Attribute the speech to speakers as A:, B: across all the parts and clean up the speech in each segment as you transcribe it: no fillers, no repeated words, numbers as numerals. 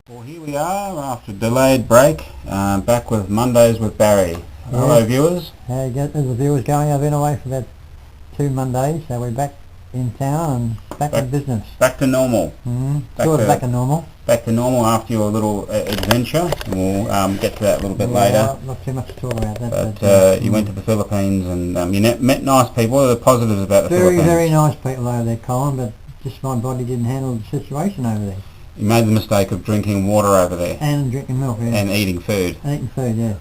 A: Well, here we are after a delayed break, back with Mondays with Barry. Hello, viewers.
B: How you get the viewers going? I've been away for about 2 Mondays, so we're back in town and back in business.
A: Back to normal.
B: Back to normal.
A: Back to normal after your little adventure. We'll get to that a little bit later.
B: Not too much to talk about that.
A: But you went to the Philippines and you met nice people. What are the positives about the Philippines?
B: Very nice people over there, Colin, but just my body didn't handle the situation over there.
A: You made the mistake of drinking water over there.
B: And drinking milk, yeah.
A: And eating food.
B: Yeah.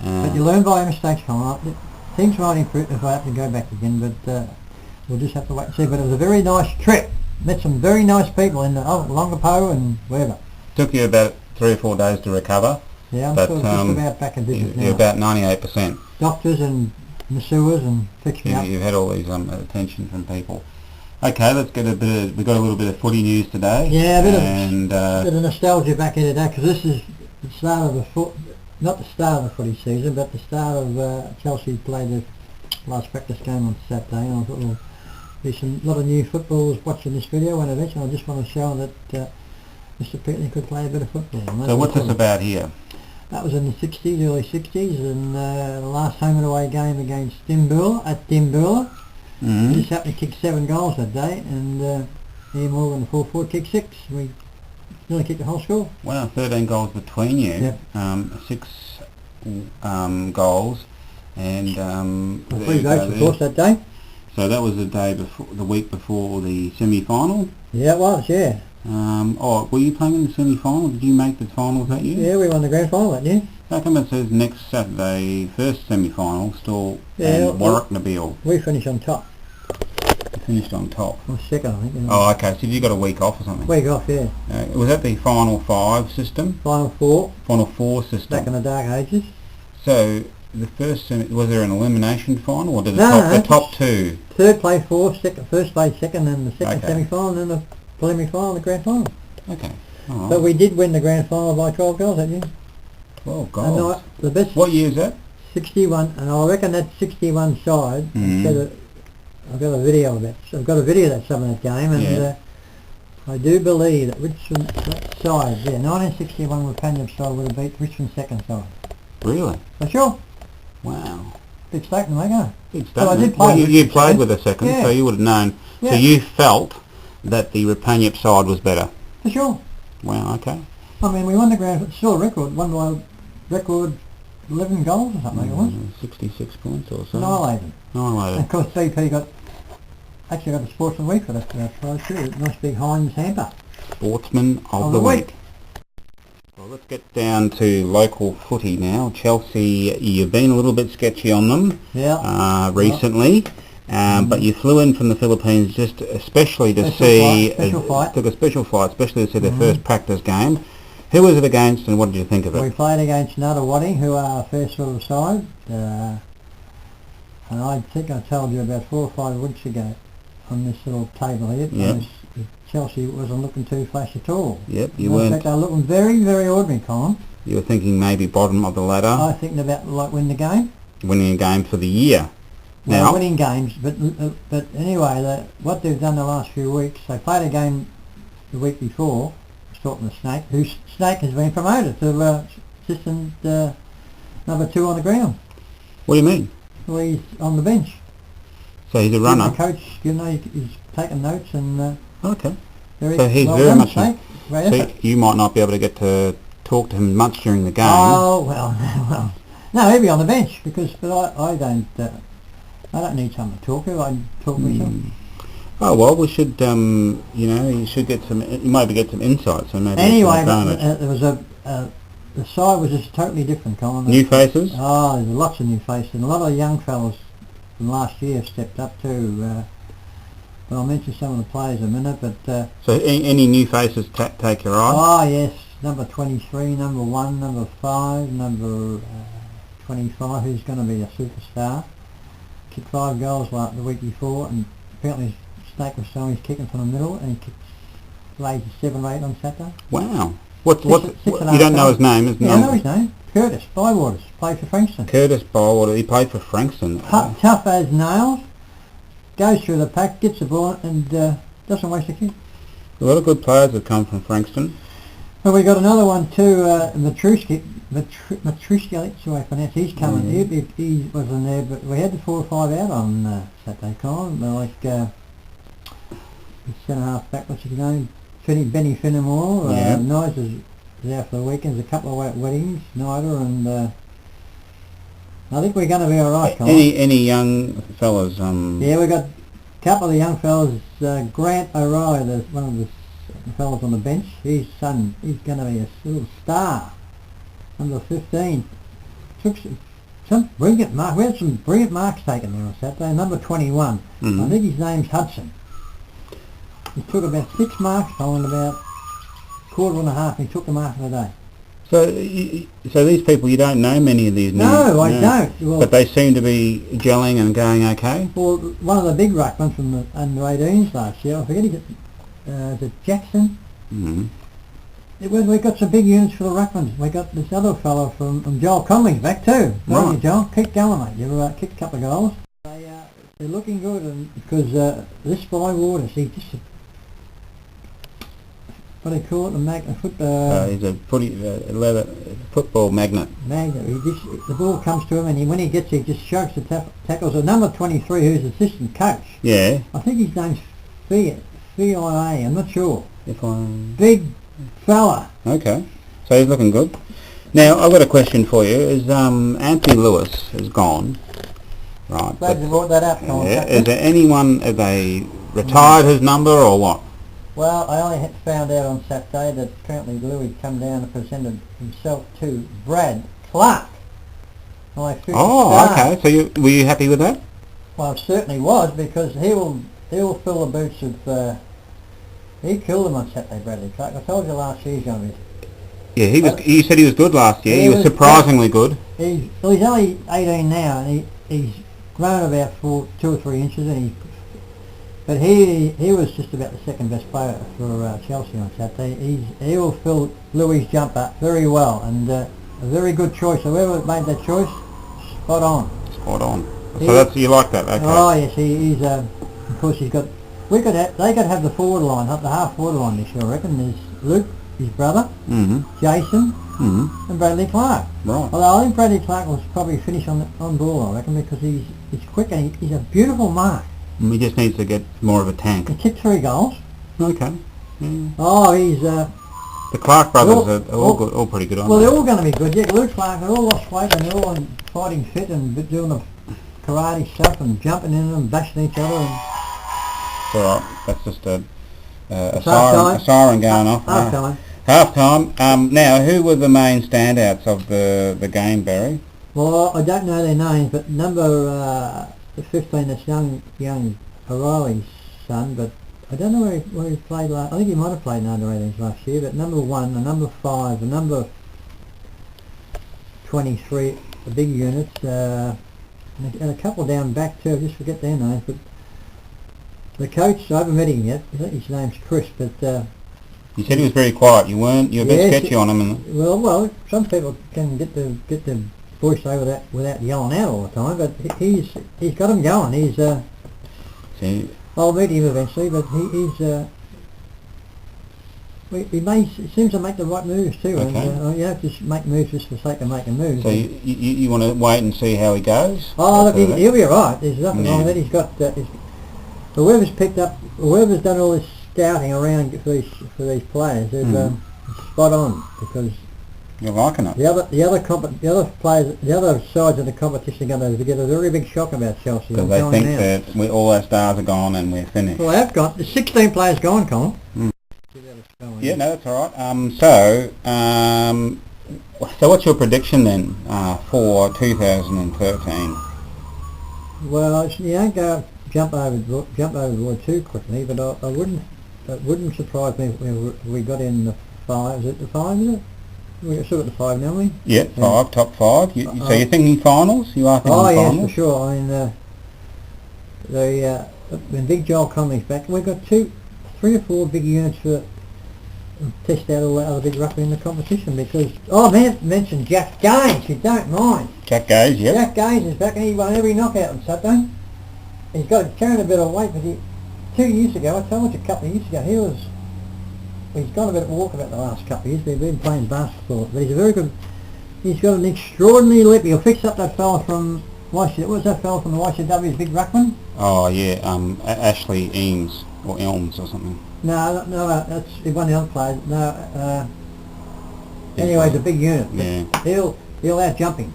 B: But you learn by your mistakes, Colin. Things might improve if I have to go back again, but we'll just have to wait and see. But it was a very nice trip. Met some very nice people in Longapo and wherever.
A: Took you about 3 or 4 days to recover.
B: Yeah, I'm still just about back in business now.
A: You're about 98%.
B: Doctors and masseurs and fixed me up.
A: You've had all these attention from people. Okay, let's get we've got a little bit of footy news today.
B: Yeah, a bit of nostalgia back in today, because this is the start of not the start of the footy season, but the start of Chelsea played their last practice game on Saturday, and I thought, well, there's a lot of new footballers watching this video, and eventually I just want to show that Mr. Petley could play a bit of football.
A: So what's this about here?
B: That was in the 60s, early 60s, and the last home and away game against Dimboola, at Dimboola. We just happened to kick 7 goals that day, and Ian Morgan, the full forward, kicked 6. We nearly kicked the whole score.
A: Wow, 13 goals between you.
B: Yep.
A: 6 goals, and
B: 3 votes, of course, that day.
A: So that was the week before the semi-final.
B: Yeah, it was. Yeah.
A: Were you playing in the semi-final? Did you make the finals that year?
B: Yeah, we won the grand final that year.
A: How come it says next Saturday, first semi-final, still and Warwick Nabil?
B: We finished on top.
A: Finished on top.
B: Or second, I think.
A: Oh, okay. So you got a week off or something?
B: Week off, yeah.
A: Was that the Final 5 system?
B: Final 4.
A: Final 4 system.
B: Back in the dark ages.
A: So the first was there an elimination final, or did the top 2?
B: Third played 4, first played second, and the second semi-final, and then the preliminary final, the grand final.
A: Okay. Right.
B: But we did win the grand final by 12 goals that year.
A: 12 goals.
B: And the best.
A: What year is that?
B: 61, and I reckon that 61 side. I've got a video of that. I've got a video of that some of that game, and I do believe that Richmond that side, 1961 with Panjab side would have beat Richmond's second side.
A: Really?
B: For sure.
A: Wow.
B: Big statement, mate, huh?
A: Big statement.
B: So I did play.
A: You played with the second, so you would have known. Yeah. So you felt that the Rapanyip side was better.
B: For sure.
A: Wow. Okay.
B: I mean, we won the grand. Still a record. Won by record 11 goals or something. It was
A: 66 points or so.
B: 9-11.
A: And
B: of course, BP got the Sportsman Week for that prize too. Nice big Heinz hamper.
A: Sportsman of the Week. Well, let's get down to local footy now. Chelsea, you've been a little bit sketchy on them recently, but you flew in from the Philippines just especially to took a special flight, especially to see their first practice game. Who was it against, and what did you think of it?
B: We played against Nuttawatting, who are a fair sort of side, and I think I told you about 4 or 5 weeks ago on this little table here. Yep. Chelsea wasn't looking too flash at all.
A: Yep, you weren't.
B: In fact, they were looking very, very ordinary, Colin.
A: You were thinking maybe bottom of the ladder.
B: I was thinking about winning the game.
A: Winning a game for the year.
B: Well,
A: now,
B: winning games, but anyway, what they've done the last few weeks, they played a game the week before. Talking to Snake, Snake has been promoted to assistant number 2 on the ground.
A: What do you mean?
B: Well, he's on the bench.
A: So he's a runner.
B: The coach, he's taking notes and.
A: Okay. So he's very much.
B: So
A: you might not be able to get to talk to him much during the game.
B: Oh well, no, he'll be on the bench but I don't need someone to talk to. I can talk myself.
A: Oh well, we should, you should get some. You maybe get some insight. So maybe
B: anyway, there was the side was just totally different, Colin.
A: New faces.
B: Oh, there's lots of new faces, and a lot of young fellas from last year have stepped up too. But I'll mention some of the players in a minute. But
A: so any new faces take your eye?
B: Oh yes, number 23, number 1, number 5, number 25, who's going to be a superstar. Kicked 5 goals the week before, and apparently Snake was showing he's kicking from the middle, and he kicked laid 7 or 8 on Saturday.
A: Wow. What you don't know his name?
B: I know his name. Curtis Bywaters, played for Frankston.
A: Curtis Bywaters, he played for Frankston.
B: Tough as nails, goes through the pack, gets the ball, and doesn't waste a kick.
A: A lot of good players have come from Frankston.
B: Well, we got another one too, Matrushka, that's the way I pronounce it. He's coming. He wasn't there, but we had the 4 or 5 out on Saturday, Colin. Like the centre half back, what's his name? Benny Finnemore. Nyes is out for the weekend. There's a couple of weddings, Nyder, and I think we're going to be all right, Colin.
A: Any young fellas?
B: Yeah, we got a couple of the young fellas. Grant O'Reilly, one of the fellas on the bench. His son, he's going to be a little star. Number 15. Took some brilliant marks. We had some brilliant marks taken there on Saturday. Number 21. I think his name's Hudson. He took about 6 marks on about quarter and a half. He took them half of the day.
A: So these people, you don't know many of these?
B: No, I don't. Well,
A: but they seem to be gelling and going okay?
B: Well, one of the big ruckmans from the under-18s last year, I forget is it Jackson? We got some big units for the ruckmans. We got this other fellow from Joel Conley's back too.
A: Right.
B: Joel, keep going, mate. You've kicked a couple of goals. They're looking good, and because this Spy Waters, he just what do they call it?
A: He's a leather football magnet.
B: Magnet. The ball comes to him, and when he gets it, he just shrugs the tackles. Number 23, who's assistant coach.
A: Yeah.
B: I think his name's Fia. I'm not sure. Big fella.
A: Okay. So he's looking good. Now, I've got a question for you. Is Anthony Lewis is gone, right?
B: Glad you brought that up, Colin.
A: Yeah. Is there anyone, have they retired his number or what?
B: Well, I only found out on Saturday that apparently Louis come down and presented himself to Brad Clark.
A: Okay. So were you happy with that?
B: Well, I certainly was, because he will fill the boots of. He killed him on Saturday, Bradley Clark. I told you last year he's going to be.
A: Yeah, you said he was good last year. He was surprisingly good.
B: He's only 18 now, and he's grown about 2 or 3 inches, and but he was just about the second best player for Chelsea on Saturday. He will fill Louis' jump up very well, and a very good choice. Whoever made that choice, spot on.
A: Spot on. So you like that, okay?
B: Oh yes, he's of course he's got. They got to have the forward line, the half forward line this year, I reckon. There's Luke, his brother, Jason, and Bradley Clark.
A: Right.
B: Although I think Bradley Clark will probably finish on ball, I reckon, because he's quick and he's a beautiful mark.
A: He just needs to get more of a tank.
B: He kicked 3 goals.
A: Okay. Yeah.
B: Oh, he's...
A: the Clark brothers are all good, all pretty good, aren't they?
B: Well, they're all going to be good. Yeah, Luke Clark, they're all lost weight and they're all fighting fit and doing the karate stuff and jumping in and bashing each other.
A: It's all right. That's just a siren going off. Half time. Now, who were the main standouts of the game, Barry?
B: Well, I don't know their names, but number 15, that's young O'Reilly's son, but I don't know where he played last. I think he might have played in under-18s last year, but number 1, the number 5, the number 23, the big units, and a couple down back too. I just forget their names, but the coach, I haven't met him yet. I think his name's Chris, but
A: you said he was very quiet. You were a bit sketchy on him.
B: Well, some people can get the voice over without yelling out all the time, but he's got him going. He's I'll meet him eventually, but he seems to make the right moves too.
A: Okay.
B: And you don't just make moves just for the sake of making moves.
A: So you want to wait and see how he goes?
B: Oh, look, he'll be alright. There's nothing wrong with it. He's got whoever's done all this scouting around for these players, they've spot on, because
A: you're liking it.
B: The other sides of the competition are going to get a very big shock about Chelsea.
A: Because they think that all our stars are gone and we're finished.
B: Well, they have got. There's 16 players gone, Colin.
A: Yeah, no, that's all right. So what's your prediction then for 2013?
B: Well, you don't go jump over the board too quickly, but I wouldn't. It wouldn't surprise me if we got in the 5. Is it the 5? Is it? We're still at the 5 now, we?
A: Yeah, 5, top 5. So you're thinking finals? You are thinking finals?
B: Oh, yes, for sure. I mean, when Big Joel Conley's back, we've got 3 or 4 big units for test out all that other big rugby in the competition, because... Oh, man, mention Jack Gaines, if you don't mind.
A: Jack Gaines, yeah.
B: Jack Gaines is back, and he won every knockout on Saturday. He's got carrying a bit of weight, but 2 years ago, I told you a couple of years ago, he's got a bit of walkabout the last couple of years. He's been playing basketball, but he's a very good. He's got an extraordinary lip. He'll fix up that fella from what was that fella from the YCW's big ruckman?
A: Oh yeah, Ashley Eames or Elms or something.
B: No, that's one of the other players. No, anyway, it's a big unit.
A: Yeah.
B: He'll out jump him.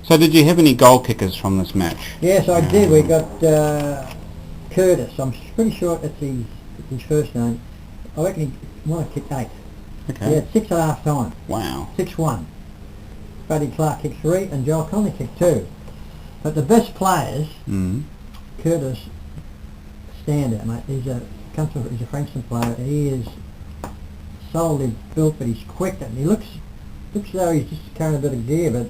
A: So did you have any goal kickers from this match?
B: Yes, I did. We got Curtis. I'm pretty sure that's his first name. I reckon he might have kicked 8.
A: Okay.
B: He had 6 at half time.
A: Wow.
B: 6-1. Buddy Clark kicked 3 and Joel Conley kicked 2. But the best players, Curtis, standout, mate. He's a Frankston player. He is solidly built, but he's quick and he looks as though he's just carrying a bit of gear, but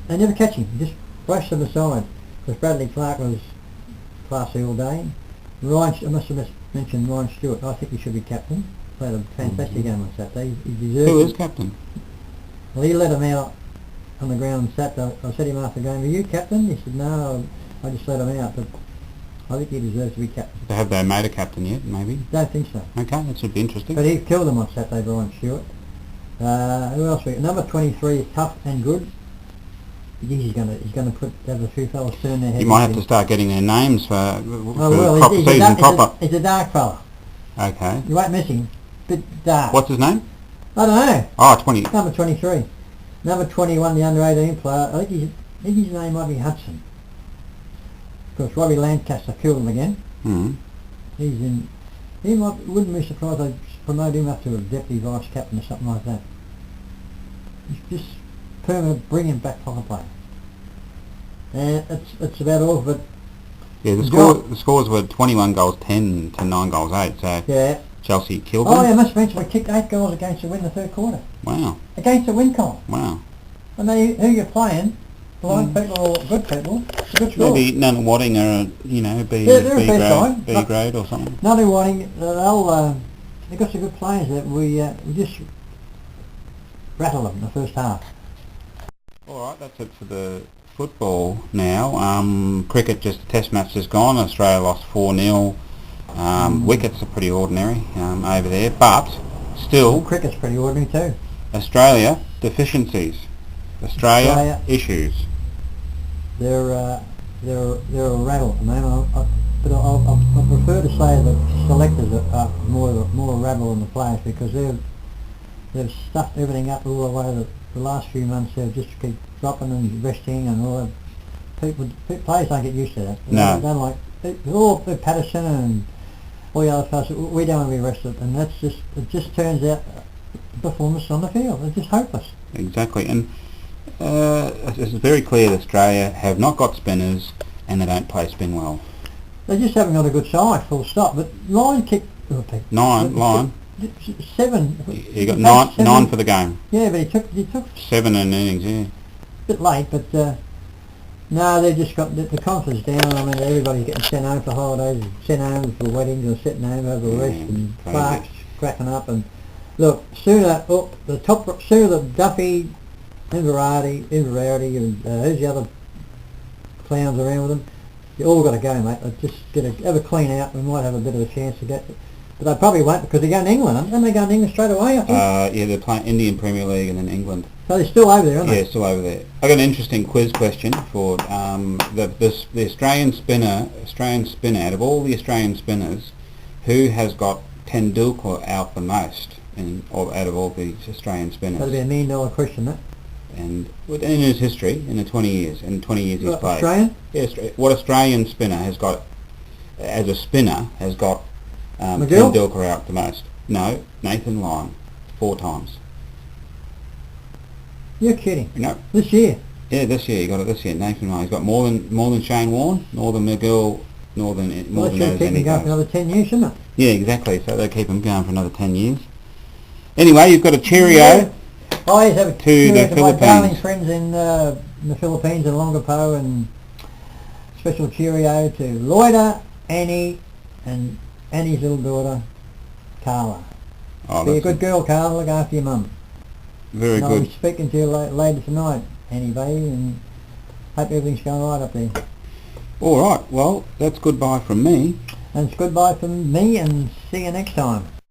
B: they never catch him. He just brushed them aside. Because Bradley Clark was classy all day. I must have mentioned Ryan Stewart. I think he should be captain. Played a fantastic game on Saturday. He deserved
A: Who
B: it.
A: is captain?
B: Well, he let him out on the ground on Saturday. I said to him after the game, "Are you captain?" He said, "No, I just let him out, but I think he deserves to be captain."
A: Have they made a captain yet, maybe?
B: Don't think so.
A: Okay, that should be interesting.
B: But he killed him on Saturday, Brian Stewart. Who else? Number 23 is Tough and Good. He's going to have a few fellas turn their heads.
A: You might have to start getting their names for proper
B: he's
A: season proper.
B: He's a dark fella.
A: Okay.
B: You won't miss him. Bit dark.
A: What's his name?
B: I don't know.
A: Oh, 20.
B: Number 23. Number 21, the under 18 player. I think his name might be Hudson. Of course, Robbie Lancaster killed him again. He's in. Wouldn't be surprised they promote him up to a deputy vice captain or something like that. He's just permanent, bring him back proper play. And that's about all. But
A: yeah, the scores were 21 goals 10 to 9 goals 8. So
B: yeah.
A: Chelsea killed them.
B: Oh yeah, I must mention we kicked 8 goals against the win the third quarter.
A: Wow.
B: Against the win column.
A: Wow.
B: I know who you're playing. Blind people or good people. Good score.
A: Maybe Nunawading are, B grade or something.
B: Nunawading, they've got some good players that we just rattle them in the first half.
A: Alright, that's it for the football now. Cricket, just a test match just gone. Australia lost 4-0. Wickets are pretty ordinary over there, but still...
B: Cricket's pretty ordinary too.
A: Australia, deficiencies. Australia issues.
B: They're a rattle at the moment. But I prefer to say that selectors are more a rabble than the players, because they've stuffed everything up all the way. The last few months they've just keep dropping and resting and all that. Players don't get used to that.
A: No.
B: They don't like Patterson and all the other fellas. We don't want to be rested, and it just turns out performance on the field. It's just hopeless.
A: Exactly, and it's very clear that Australia have not got spinners and they don't play spin well.
B: They just haven't got a good side, full stop. But Lyon kicked...
A: Lyon?
B: 7.
A: He got nine for the game.
B: Yeah, but he took
A: 7 in innings, yeah.
B: A bit late, but no, they've just got the confidence down. I mean, everybody's getting sent home for holidays, sent home for weddings, or sitting home over a rest, and Clark's cracking up. And look, sooner the Duffy, Inverarity, and who's the other clowns around with them? You all got to go, mate. Just have a clean out. We might have a bit of a chance to get. But they probably won't, because they're going to England, aren't they? They're going to England straight away, I think.
A: Yeah, they're playing Indian Premier League and then England.
B: So they're still over there, aren't they?
A: Yeah, still over there. I got an interesting quiz question for the Australian spinner. Out of all the Australian spinners, who has got Tendulkar out the most out of all the Australian spinners?
B: That'd be $1 million question, that.
A: And in his history, in 20 years he's played.
B: Australian?
A: Yeah, what Australian spinner has got, as a spinner, has got Tendulkar out the most? No, Nathan Lyon, 4 times.
B: You're kidding.
A: No.
B: This year?
A: Yeah, this year, he got it this year. Nathan Lyon. He's got more than Shane Warne, more than McGill, more than
B: those keep him going for another 10 years, shouldn't it?
A: Yeah, exactly. So they keep him going for another 10 years. Anyway, you've got a cheerio.
B: Yeah. I always have a
A: to the Philippines.
B: My darling friends in the Philippines and Longapo, and special cheerio to Loida, Annie, and Annie's little daughter, Carla. Be a good girl, Carla. Look after your mum.
A: Very good.
B: I'll be speaking to you later tonight, Annie baby, and hope everything's going right up there.
A: All right. Well, that's goodbye from me.
B: And it's goodbye from me, and see you next time.